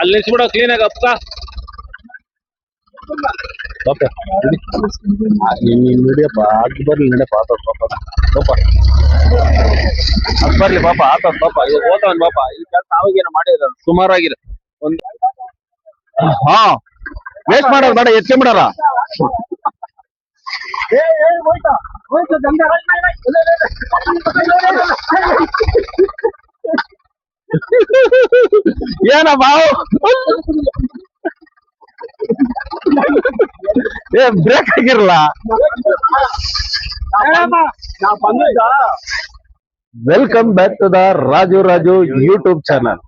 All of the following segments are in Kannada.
ಅಲ್ಲಿ ನಿಲ್ಸ್ಬಿಡೋ ಕ್ಲೀನಾಗಿ ಅಪ್ಪ ನಡಿಯಪ್ಪ ಅದ್ ಬರ್ಲಿ ನಡಪ್ಪ ಆತದ ಪಾಪ ಅದ್ ಬರ್ಲಿ ಪಾಪ ಆತದ ಪಾಪ ಇವಾಗ ಓದವನ್ ಪಾಪ ಈ ಕೆಲಸ ಅವಾಗೇನು ಮಾಡಿರ ಸುಮಾರಾಗಿದೆ ಒಂದ್ ಹಾ ವೇಸ್ಟ್ ಮಾಡೋದು ಬೇಡ ಎಚ್ಚೆ ಬಿಡಲ್ಲ ಏನಪ್ಪ ಏ ಬ್ರೇಕ್ ಆಗಿರಲ್ಲ welcome back to the Raju YouTube channel.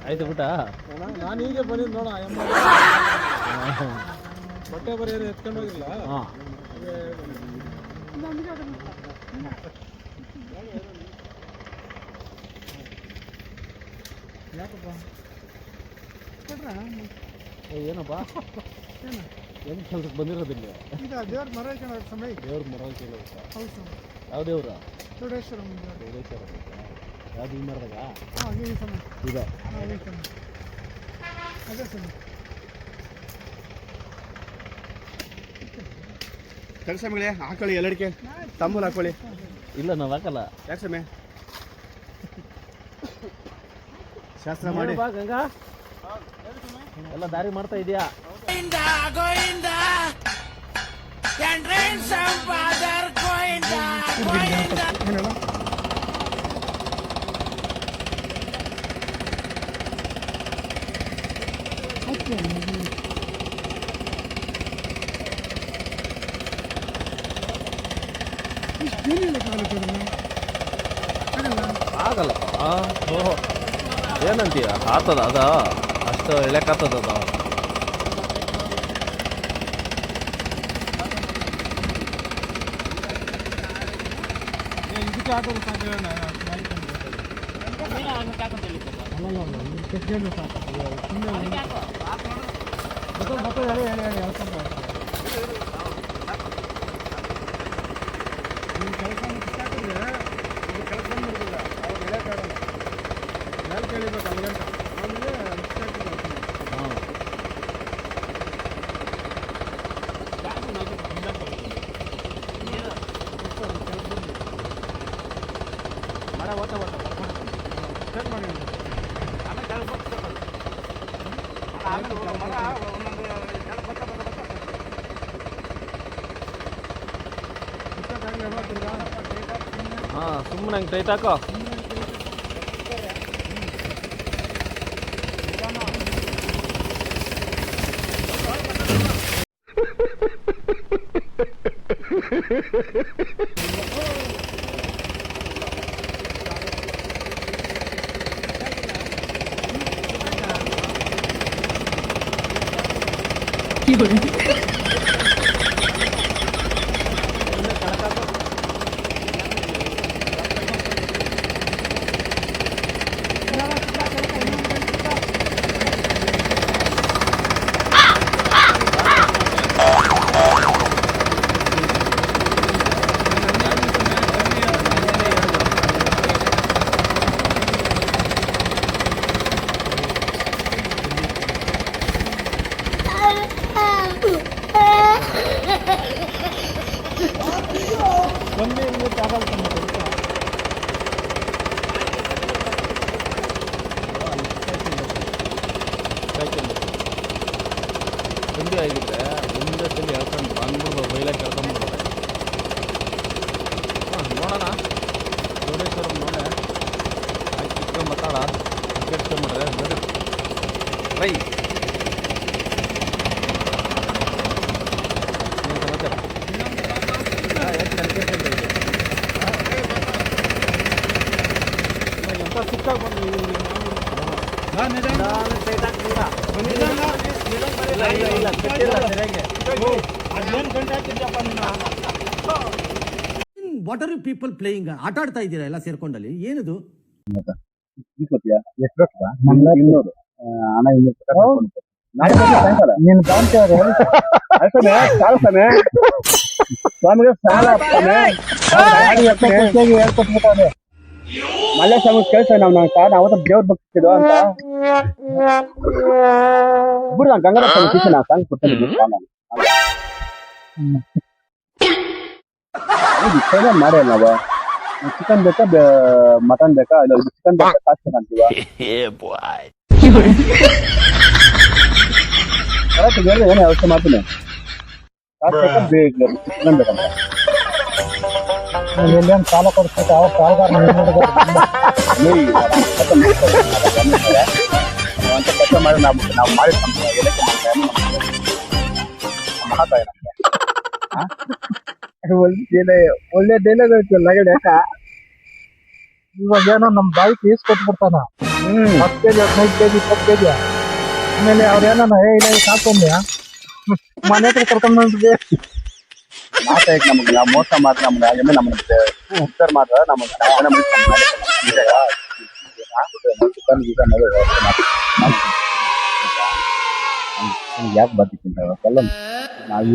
ಆಯ್ತು ಬಿಟ್ಟ ನಾನು ಹೀಗೆ ಬಂದಿದ್ದು ನೋಡ ಬಟ್ಟೆ ಬರೀ ಎತ್ಕೊಂಡು ಹೋಗಿಲ್ಲ. ಏನಪ್ಪ ಏನು ಕೆಲ್ಸಕ್ಕೆ ಬಂದಿರೋದಿಲ್ಲ ದೇವ್ರ ಮರ ಸಮಯ ದೇವ್ರ ಮರ ಹೌದು ಯಾವ ದೇವ್ರ ಚೌಡೇಶ್ವರ ಯಾವ್ದು ಈ ಮರದಾಗ ಇದೆ ಇದೆ ಅದೇ ಸರ್ ಕೆಲಸ ಮೇಲೆ ಹಾಕೊಳ್ಳಿ ಎಲ್ಲಡಿಕೆ ತಂಬೂಲ್ ಹಾಕೊಳ್ಳಿ. ಇಲ್ಲ ನಾವು ಹಾಕಲ್ಲ ಯಾಕೆ ಸಮಯ ಶಾಸ್ತ್ರ ಮಾಡಿ ಬಾ ಗಂಗಾ ಎಲ್ಲ ದಾರಿ ಮಾಡ್ತಾ ಇದೀಯಾ ಆಗಲ್ಲಪ್ಪ ಓಹೋ ಏನಂತೀಯ ಆತದ ಅದ ಅಷ್ಟು ಎಳೆಕಾತದ ಅದ ಇದಕ್ಕೆ ಹಾಕೋದು ಹಾಂ ಸುಮ್ಮನೆ ಹಂಗೆ ಟೈಟ್ ಹಾಕೋ ಸಂಧಿ ಆಗಿದ್ರೆ ಒಂದೇ ಸಲ ಹೇಳ್ಕೊಂಡು ಬಂದ್ಬಿಡ್ಬೋದು ಬೈಲಾಗಿ ಕರ್ಕೊಂಡ್ಬಿಡ್ಬೋದು. ಹಾಂ ನೋಡೋಣ ಚೌಡೇಶ್ವರ ನೋಡೆ ಆಯ್ತು ಚಿಕ್ಕ ಮಾತಾಡ ticket what are you people playing? ಆಟ ಆಡ್ತಾ ಇದ್ದೀರಾ ಎಲ್ಲ ಸೇರ್ಕೊಂಡಲ್ಲಿ, ಏನಿದು? ಎಷ್ಟು ಇನ್ನೂರು ಹಣ 200 ನೀನು ಸ್ವಾಮಿಗೆ ಸಾಲ ಹೇಳ್ಕೊಟ್ಬಿಟ್ಟಾನೆ. ಮಲ್ಲೆ ಸ್ವಾಮಿ ಕೇಳ್ಸ ನಾವು ಅವತ್ತ ದೇವ್ರ ಭಕ್ತಿದ್ದು ಅಂತ ಬಿಡು. ನಾನು ಗಂಗಾರ ಸ್ವಾಮಿ ನಾ ಸಾಂಗ್ ಕೊಡ್ತೇನೆ. ಮಾಡೇ ನಾವು ಚಿಕನ್ ಬೇಕಾ ಮಟನ್ ಬೇಕಾ? ಚಿಕನ್ ಬೇಕಾ ಕಾಸ್ಟ್ ಅಂತೀವ. ಏನು ವ್ಯವಸ್ಥೆ ಮಾಡ್ತೀನಿ. ಕಾಸ್ಟ್ ಬೇಕಾ ಚಿಕನ್ ಬೇಕಂತ ಎಲ್ಲೇನು ಸಾಲ ಕೊಡ್ಬೇಕು. ಅವಾಗ ಸಾಲಗಾರ ಅಂತ ಕೆಲಸ ಮಾಡಿ ನಾವು ಮಾಡಿ ಮಹಾತಾಯ ಒಳ್ಳೆ ಡೈಲಾಗ್ ಐತಲ್ಲ ಯಾಕ ಇವಾಗ ಏನೋ ನಮ್ ಬಾಯಿ ಪೀಸ್ ಕೊಟ್ಬಿಡ್ತಾನ. 10 ಕೆಜಿ 15 ಕೆಜಿ 20 ಕೆಜಿ ಆಮೇಲೆ ಅವ್ರೇನೋ ಇಲ್ಲ ಸಾಕೊಂಡ್ಯ ಮನೆ ಹತ್ರ ಕರ್ಕೊಂಡ್ ಮಾತಾಯ್ತು. ನಮ್ಗೆ ನಾವು ಮೋಸ ಮಾತ್ರ ನಮ್ಗೆ ನಮ್ಗೆ ಉತ್ತರ ಮಾತ್ರ ನಮ್ಗೆ ಯಾಕೆ ಬರ್ತಿಕ್ಕಿಂತ ನಾವು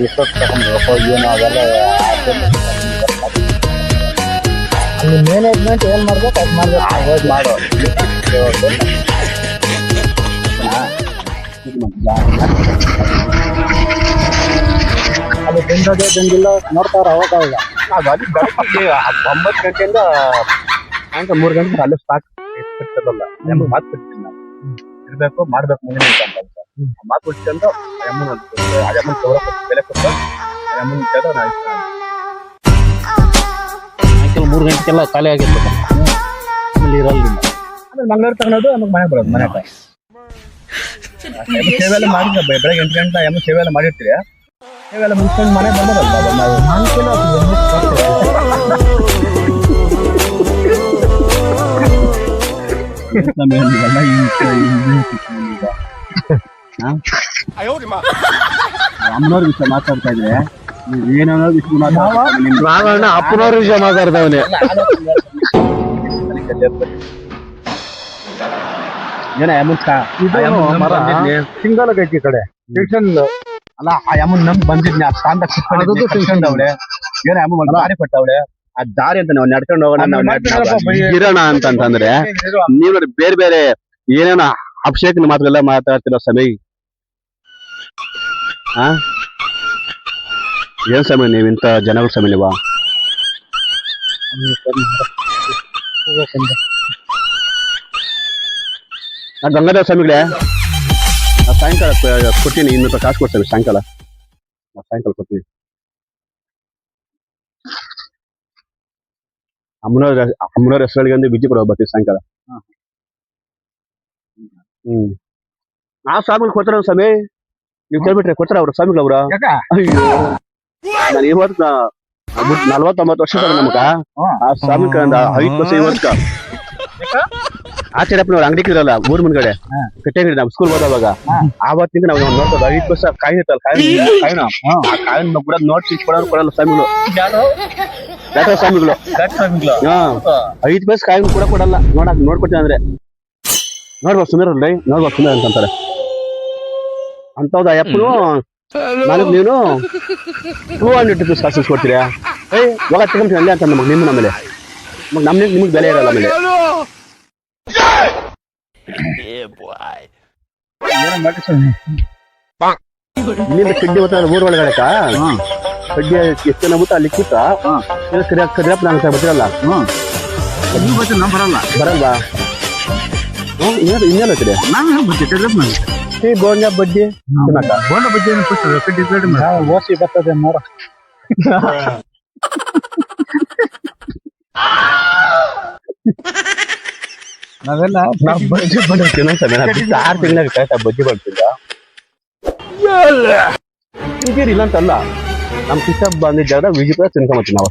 ಎಷ್ಟೊತ್ತು ತಗೊಂಡ್ರಪ್ಪ ಏನೋ ಅವೆಲ್ಲ ಅಲ್ಲಿ ಮ್ಯಾನೇಜ್ಮೆಂಟ್ ಏನ್ ಮಾಡ್ಬೇಕು ಅದು ಮಾಡ್ಬೇಕು. ಮಾಡೋ ಅದು ಬೆಂದದೇ ಬೆಂದಿಲ್ಲ ನೋಡ್ತಾರ ಅವಾಗ ಅದು ಅಲ್ಲಿ ಬೆಳಗ್ಗೆ 9 ಗಂಟೆಯಿಂದ ಸಾಯಂಕಾಲ 3 ಗಂಟೆ ಅಲ್ಲೇ ಸ್ಟಾಕ್ ಇರ್ತದಲ್ಲ. ನಮ್ಗೆ ಮಾತು ಬಿಡ್ತೀನಿ ನಾವು ಇರ್ಬೇಕು ಮಾಡ್ಬೇಕು ಮುಂದಿನ ಮಾತು ಬಿಡ್ಕೊಂಡು ಅಮ್ಮನ ಬೆಲೆ ಕೊಟ್ಟು ಅಮ್ಮನ ಸಾಯಂಕಾಲ 3 ಗಂಟೆಗೆಲ್ಲ ಖಾಲಿ ಆಗಿರ್ತದೆ. ಆಮೇಲೆ ಇರಲ್ಲ. ಆಮೇಲೆ ಮಂಗಳೂರು ತಗೊಳೋದು ನಮಗೆ ಮನೆಗೆ ಬರೋದು. ಮನೆಗೆ ಸೇವೆ ಎಲ್ಲ ಮಾಡಿದ್ರೆ ಬೆಳಗ್ಗೆ 8 ಗಂಟೆ ಸೇವೆ ಎಲ್ಲ ಮಾಡಿರ್ತೀರಿ. ಇವೆಲ್ಲ ಮುಗಿಸ್ಕೊಂಡು ಮನೆ ಬಂದರಲ್ಲ ನಾವು ಅಮ್ಮನವ್ರ ವಿಷಯ ಮಾತಾಡ್ತಾ ಇದ್ರೆ ಏನೋ ವಿಷಯ ಮಾತಾಡ್ತಾ ಅಪ್ಪನವ್ರ ವಿಷಯ ಮಾತಾಡ್ತಾವನೆ. ಸಿಂಗಲ್ ಆಗೈತಿ ಈ ಕಡೆ ಅಲ್ಲ. ಆ ಅಮ್ಮನ್ ನಮ್ಗೆ ಬಂದಿದ್ನಿ ಆ ಸ್ಥಾನದಾಗ ಸಿಕ್ಕೊಂಡವಳೆ. ಏನೋ ಅಮ್ಮ ದಾರಿ ಕೊಟ್ಟವಳೆ. ಆ ದಾರಿ ಅಂತ ನಾವು ನಡ್ಕೊಂಡು ಹೋಗೋಣ ಇರೋಣ ಅಂತಂದ್ರೆ ನೀವು ಬೇರೆ ಬೇರೆ ಏನೇನೋ ಅಭಿಷೇಕನ ಮಾತ್ರ ಮಾತಾಡ್ತಿರೋ ಸಮಯ. ಏನ್ ಸಮಯ ನೀವು ಇಂಥ ಜನಗಳ ಸಮಯ ನೀವಾ? ಗಂಗಾಧರ ಸ್ವಾಮಿಗಳೇ ಸಾಯಂಕಾಲ ಕೊಡ್ತೀನಿ. 200 ರೂಪಾಯಿ ಕಾಸು ಕೊಡ್ತೇವೆ ಸಾಯಂಕಾಲ. ಸಾಯಂಕಾಲ ಕೊಡ್ತೀನಿ. ಅಮ್ಮನವ್ರ ಹೆಸರುಗಳಿಗೆ ಒಂದು ಬಿಜಿ ಕೊಡೋ ಬರ್ತೀವಿ ಸಾಯಂಕಾಲ. ಆ ಸ್ವಾಮಿಗಳು ಕೊಡ್ತಾರ ಸ್ವಾಮಿ. ನೀವು ಕೇಳ್ಬಿಟ್ರೆ ಕೊಡ್ತಾರ ಅವ್ರ ಸ್ವಾಮಿಗಳು ಅವ್ರ? ಅಯ್ಯೋ ನಾನು ಇವತ್ತು 49 ವರ್ಷ ನಮಗ ಆ ಸ್ವಾಮಿ 5 ವರ್ಷ ಇವತ್ತ ಆಚಾರ್ಯಪ್ಪನವ್ರ ಅಂಗಡಿ ಇರಲ್ಲ ಊರ್ ಮುಂದ್ಗಡೆ ಕಟ್ಟೆ ನಾವು ಸ್ಕೂಲ್ ಹೋದವಾಗ ಆವತ್ತಿಂದ ನಾವು ನೋಡ್ತದ 5 ವರ್ಷ ಕಾಯಿ ಇರ್ತಲ್ಲ ಕಾಯಿನ ಕೂಡ ನೋಡ್ಸಿ ಕೊಡಲ್ಲ ಸ್ವಾಮಿಗಳು. ಸ್ವಾಮಿಗಳು 5 ಪೈಸೆ ಕಾಯಿನ ಕೂಡ ಕೊಡಲ್ಲ. ನೋಡ್ಕೊಡ್ತೀನಿ ಅಂದ್ರೆ ನೋಡ್ಬೋದು ಸುಮೀರಲ್ರಿ, ನೋಡ್ಬೋದು ಸುಮೀರ್ ಅಂತಂತಾರೆ. ಅಂತವ್ದ ಅಯ್ಯಪ್ಪನು ನನಗ್ ನೀನು 200 rupees ಕಾಸು ಕೊಡ್ತೀರಾ? ಇವಾಗ ತಗೊಂತೀನಿ ಅಲ್ಲೇ ಅಂತ ನಮಗೆ ನಿಮ್ಮ ಮೇಲೆ ನಿಮ್ಗೆ ಬೆಲೆ ಇರಲ್ಲ. ಆಮೇಲೆ ಇಲ್ಲಿಂದ ಕಡ್ಡಿ ಬತ್ತ ಊರ್ ಒಳಗಡೆ ಕಡ್ಡಿ ಎಷ್ಟು ನಂಬುತ್ತ ಅಲ್ಲಿ ಕೂತ ಕರಿಯಪ್ಪ ನಂಗೆ ಬರ್ತಿರಲ್ಲ ಬರಲ್ವಾ? ಇನ್ನೇನು ಕಡೆ ಬೋಂಡ ಬಡ್ಡಿ ಬೋಂಡ ಬಡ್ಡಿ ಓಸಿ ಬರ್ತದೆ ನೋಡ. ನಾವೆಲ್ಲ ಬಜ್ಜಿ ಬಂದಿರ್ತೀವಿ 6 ತಿಂಗಳಾಗ ಕರೆಕ್ಟ್ ಬಜ್ಜಿ ಬರ್ತಿದ್ದ ಇಲ್ಲ ಅಂತಲ್ಲ. ನಮ್ ಸಿಸ್ಟರ್ ಬಂದಿದ್ದಾಗ ವಿಜಿಟ್ ತಿನ್ಕೊಂಬತ್ತೀವಿ ನಾವು